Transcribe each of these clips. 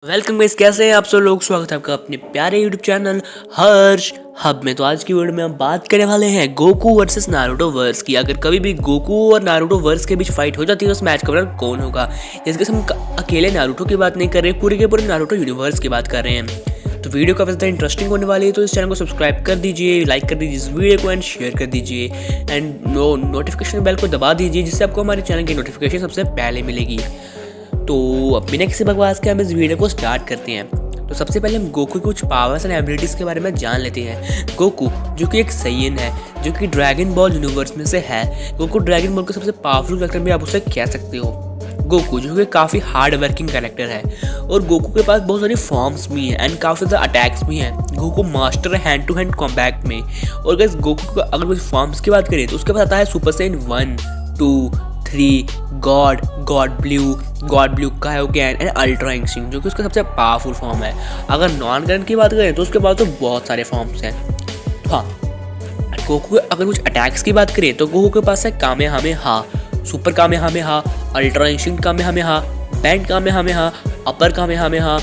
Welcome guys, कैसे हैं आप सब लोग। स्वागत है आपका अपने प्यारे यूट्यूब चैनल हर्ष हब में। तो आज की वीडियो में हम बात करने वाले हैं गोकू वर्सेस नारुतो वर्स की। अगर कभी भी गोकू और नारुतो वर्स के बीच फाइट हो जाती है तो उस मैच का विनर कौन होगा। जैसे हम अकेले नारुतो की बात नहीं कर रहे, पूरे के पूरे नारुतो यूनिवर्स की बात कर रहे हैं। तो वीडियो काफी ज़्यादा इंटरेस्टिंग होने वाली है, तो इस चैनल को सब्सक्राइब कर दीजिए, लाइक कर दीजिए इस वीडियो को एंड शेयर कर दीजिए एंड नोटिफिकेशन बेल को दबा दीजिए, जिससे आपको हमारे चैनल की नोटिफिकेशन सबसे पहले मिलेगी। तो अब बिना किसी बकवास के हम इस वीडियो को स्टार्ट करते हैं। तो सबसे पहले हम गोकू की कुछ पावर्स एंड एबिलिटीज़ के बारे में जान लेते हैं। गोकू जो कि एक सैयन है, जो कि ड्रैगन बॉल यूनिवर्स में से है। गोकू ड्रैगन बॉल का सबसे पावरफुल कैरेक्टर भी आप उसे कह सकते हो। गोकू जो कि काफ़ी हार्ड वर्किंग कैरेक्टर है और गोकू के पास बहुत सारी फॉर्म्स भी हैं एंड काफ़ी ज़्यादा अटैक्स भी हैं। गोकू मास्टर है हैंड टू हैंड कॉम्बैट में। और गाइस गोकू का अगर कुछ फॉर्म्स की बात करें तो उसके पास आता है super Saiyan 1, 2, 3, god blue Kaioken and ultra instinct, जो कि उसका सबसे पावरफुल फॉर्म है। अगर नॉन गन की बात करें तो उसके पास तो बहुत सारे फॉर्म्स हैं। तो हाँ, गोकू अगर कुछ अटैक्स की बात करें तो गोकू के पास है Kamehameha, super Kamehameha, ultra instinct Kamehameha, band Kamehameha, upper Kamehameha,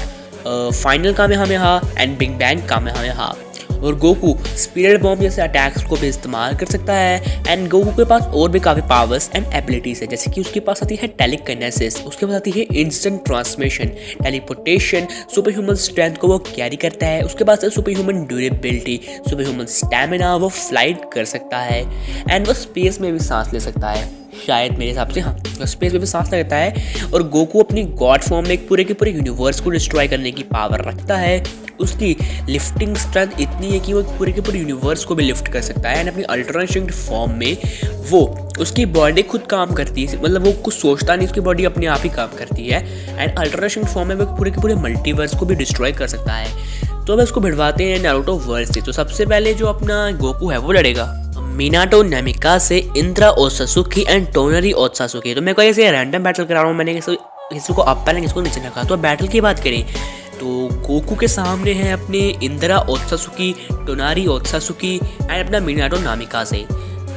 final Kamehameha and big bang Kamehameha. और गोकू स्पिरिट बॉम्ब जैसे अटैक्स को भी इस्तेमाल कर सकता है एंड गोकू के पास और भी काफ़ी पावर्स एंड एबिलिटीज़ है। जैसे कि उसके पास आती है टेलीकिनेसिस, उसके पास आती है instant transmission, teleportation, super human strength को वो कैरी करता है। उसके पास है super human durability, super human stamina, वो फ्लाइट कर सकता है एंड वो स्पेस में भी सांस ले सकता है। शायद मेरे हिसाब से हाँ, स्पेस में भी सांस लगता है। और गोकू अपनी गॉड फॉर्म में एक पूरे के पूरे यूनिवर्स को डिस्ट्रॉय करने की पावर रखता है। उसकी लिफ्टिंग स्ट्रेंथ इतनी है कि वो पूरे के पूरे यूनिवर्स को भी लिफ्ट कर सकता है एंड अपनी अल्ट्रा इंस्टिंक्ट फॉर्म में वो उसकी बॉडी खुद काम करती है, मतलब वो कुछ सोचता नहीं, उसकी बॉडी अपने आप ही काम करती है एंड अल्ट्रा इंस्टिंक्ट फॉर्म में वो पूरे के पूरे मल्टीवर्स को भी डिस्ट्रॉय कर सकता है। तो अब इसको भिड़वाते हैं नारुतो वर्स से। तो सबसे पहले जो अपना गोकू है वो लड़ेगा मिनाटो नामिका से इंद्रा ओत्सुकी एंड टोनरी ओत्सुकी। तो मैं कोई ऐसे रैंडम बैटल करा रहा हूँ, मैंने किसी को अप पहले किसी को नीचे रखा। तो बैटल की बात करें तो गोकू के सामने है अपने इंद्रा ओत्सुकी, टोनारी ओत्सुकी एंड अपना मिनाटो नामिका से।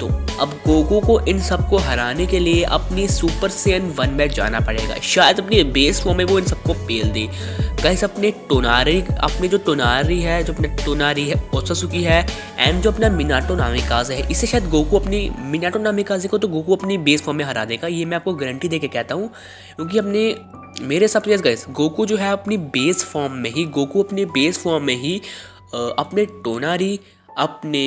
तो अब गोकू को इन सबको हराने के लिए अपनी सुपर सैयन 1 में जाना पड़ेगा। शायद अपनी बेस फॉर्म में वो इन सबको पेल दे। गाइस अपने टोनारी है ओत्सुकी है एंड जो अपना मिनाटो नामिकाज़े है, इसे शायद गोकू अपनी मिनाटो नामिकाज़े को तो गोकू अपनी बेस फॉर्म में हरा देगा। ये मैं आपको गारंटी दे के कहता हूँ, क्योंकि मेरे हिसाब से गाइस गोकू जो है अपनी बेस फॉर्म में ही अपने टोनारी, अपने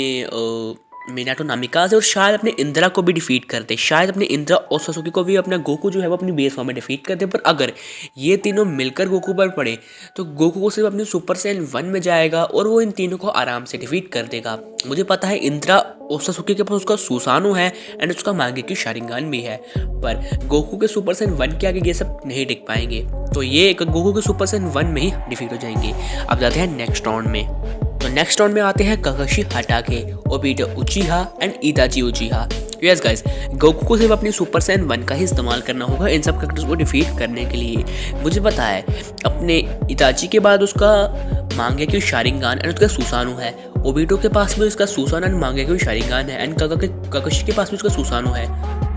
मिनाटो नामिकाज़े और शायद अपने इंद्रा को भी डिफीट कर दे। शायद अपने इंद्रा ओत्सुकी को भी अपना गोकू जो है वो अपनी बेस फॉर्म में डिफीट कर दे। पर अगर ये तीनों मिलकर गोकू पर पड़े तो गोकू को सिर्फ अपनी सुपर सैयन 1 में जाएगा और वो इन तीनों को आराम से डिफीट कर देगा। मुझे पता है इंद्रा ओत्सुकी के पास उसका सुसानु है एंड उसका मांगेक्यू शारिंगान भी है, पर गोकू के सुपर सैयन 1 के आगे ये सब नहीं टिक पाएंगे। तो ये गोकू के सुपर सैयन 1 में ही डिफीट हो जाएंगे। अब जाते हैं नेक्स्ट राउंड में। तो नेक्स्ट राउंड में आते हैं Kakashi Hatake, Obito Uchiha and Itachi Uchiha. Yes guys, Goku को सिर्फ अपनी सुपर सैयन 1 का ही इस्तेमाल करना होगा इन सब कैरेक्टर्स को डिफीट करने के लिए। मुझे पता है अपने इताची के बाद उसका मांगेक्यू शारिंगान एंड उसका सुसानु है। ओबिटो के पास भी उसका सुसानु एंड मांगेक्यू शारिंगान है एंड काकाशी के पास भी उसका सुसानु है।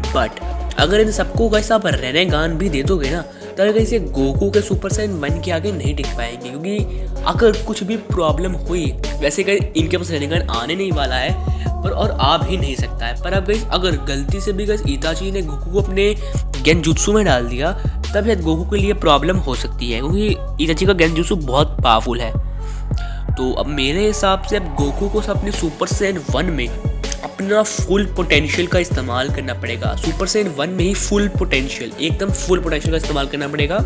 बट अगर इन सबको गाइस आप रेनेगान भी दे दोगे ना, तो कैसे गोकू के सुपर सैयन 1 के आगे नहीं टिक पाएंगे, क्योंकि अगर कुछ भी प्रॉब्लम हुई, वैसे इनके पास रेनेगान आने नहीं वाला है पर और आ भी नहीं सकता है। पर अब गाइस अगर गलती से भी गाइस इताची ने गोकू को अपने गेनजुत्सु में डाल दिया, तब शायद गोकू के लिए प्रॉब्लम हो सकती है, क्योंकि इताची का गेनजुत्सु बहुत पावरफुल है। तो अब मेरे हिसाब से अब गोकू को अपने सुपर सैयन 1 में अपना फुल पोटेंशियल का इस्तेमाल करना पड़ेगा। सुपर सैयन 1 में ही एकदम फुल पोटेंशियल का इस्तेमाल करना पड़ेगा,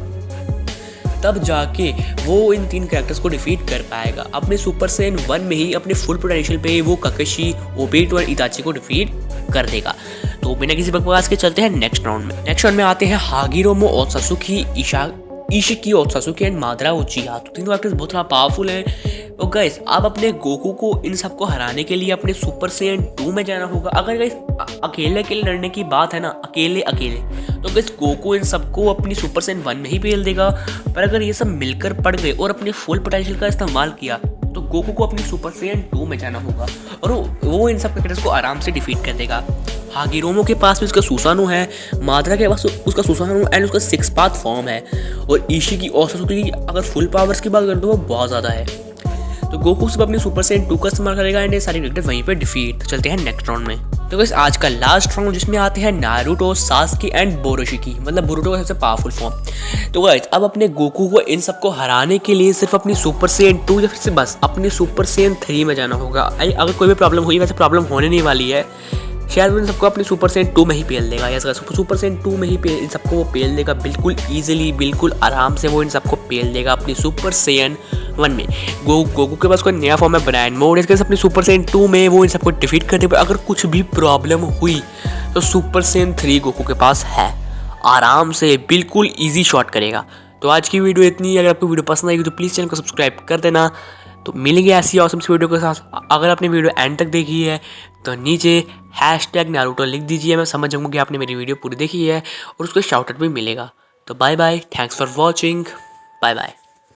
तब जाके वो इन तीन कैरेक्टर्स को डिफीट कर पाएगा। अपने सुपर सैयन 1 में ही अपने फुल पोटेंशियल पे वो काकाशी, ओबिटो और इताची को डिफीट कर देगा। तो बिना किसी बकवास के चलते हैं नेक्स्ट राउंड में आते हैं हागिरोमो ओत्सुकी, इशिकी ओत्सुकी एंड मादरा उचिहा। तो तीनों एक्टर्स बहुत पावरफुल हैं। तो गाइस अब अपने गोकू को इन सबको हराने के लिए अपने सुपर सैयन 2 में जाना होगा। अगर गाइस अकेले लड़ने की बात है ना, अकेले तो गाइस गोकू इन सबको अपनी सुपर सैयन 1 में ही पेल देगा। पर अगर ये सब मिलकर पड़ गए और अपने फुल पोटेंशियल का इस्तेमाल किया तो गोकू को अपनी सुपर सैयन 2 में जाना होगा और वो इन सब कैरेक्टर्स को आराम से डिफीट कर देगा। हागिरोमो के पास भी उसका सुसानो है, मादरा के पास उसका सुसानो एंड उसका 6 पाथ फॉर्म है, और ईशी की औसत की अगर फुल पावर्स की बात करें तो वो बहुत ज़्यादा है। तो गोकू सिर्फ अपनी सुपर सैयन 2 का इस्तेमाल करेगा एंड ये सारी कैरेक्टर वहीं पे डिफीट। तो चलते हैं नेक्स्ट राउंड में। तो गाइस आज का लास्ट राउंड जिसमें आते हैं नारुतो, सास्के एंड बोरोशिकी, मतलब बोरुतो का सबसे पावरफुल फॉर्म। तो गाइस अब अपने गोकू को इन सबको हराने के लिए सिर्फ अपनी सुपर सैयन 2 या फिर से बस अपनी सुपर सैयन 3 में जाना होगा। अगर कोई भी प्रॉब्लम हुई, वैसे प्रॉब्लम होने नहीं वाली है, शायद वो इन सबको अपनी सुपर सैयन 2 में ही पेल देगा। या सुपर सैयन 2 में ही इन सबको वो पेल देगा बिल्कुल ईजिली, बिल्कुल आराम से वो इन सबको पेल देगा अपनी सुपर सैयन 1 में। गोकू के पास कोई नया फॉर्म है ब्रांड मोड, इसके अपनी सुपर सैयन 2 में वो इन सबको डिफीट करते। अगर कुछ भी प्रॉब्लम हुई तो सुपर सैयन 3 गोकू के पास है, आराम से बिल्कुल ईजी शॉट करेगा। तो आज की वीडियो इतनी। अगर आपको वीडियो पसंद आएगी तो प्लीज़ चैनल को सब्सक्राइब कर देना। तो मिलेंगे ऐसी ऑसम सी वीडियो के साथ। अगर आपने वीडियो एंड तक देखी है तो नीचे #नारुतो लिख दीजिए, मैं समझ जाऊँगा कि आपने मेरी वीडियो पूरी देखी है, और उसको शाउट आउट भी मिलेगा। तो bye bye, thanks for watching, bye bye.